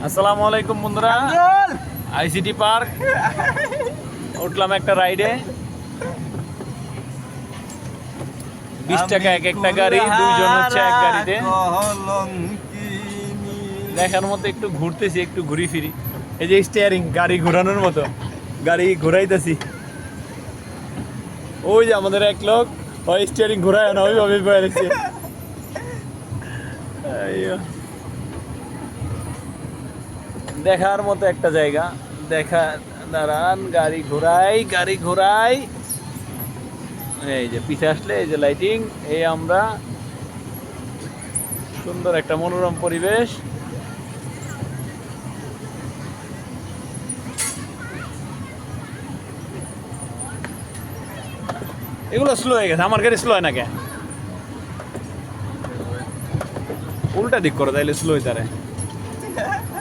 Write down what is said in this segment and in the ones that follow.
আসসালামু আলাইকুম বন্ধুরা, আইসিটি পার্ক উঠলাম একটা রাইডে। 20 টাকা এক একটা গাড়ি, দুইজন হচ্ছে এক গাড়িতে। দেখার মতো একটু ঘুরতেছি, একটু ঘুরি ফিরি। এই যে স্টিয়ারিং, গাড়ি ঘোরানোর মতো গাড়ি ঘোরাইতেছি। ওই যে আমাদের এক লোক, ওই স্টিয়ারিং ঘোরায় না, ওইভাবে বয়ালেছে। দেখার মতো একটা জায়গা। দেখা, দাঁড়ান, গাড়ি ঘোরাই। এই যে পিছে আসলে এই যে লাইটিং, এই আমরা সুন্দর একটা মনোরম পরিবেশ। এগুলো স্লো হয়ে গেছে, আমার গাড়ি স্লো হয় না কে? উল্টা দিক করে তাইলে স্লো হইতারে।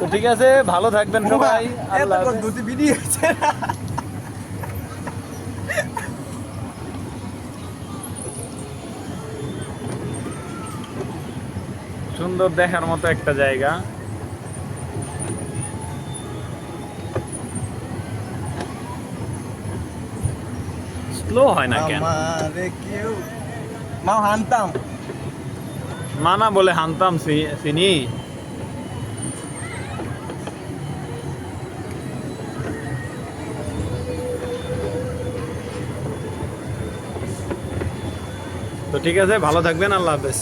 তো ঠিক আছে, ভালো থাকবেন সবাই। আল্লাহ সুন্দর দেখার মতো একটা জায়গা। স্লো হয় না কেন? মানা বলে হানতাম চিনি। তো ঠিক আছে, ভালো থাকবেন, আল্লাহ হাফেজ।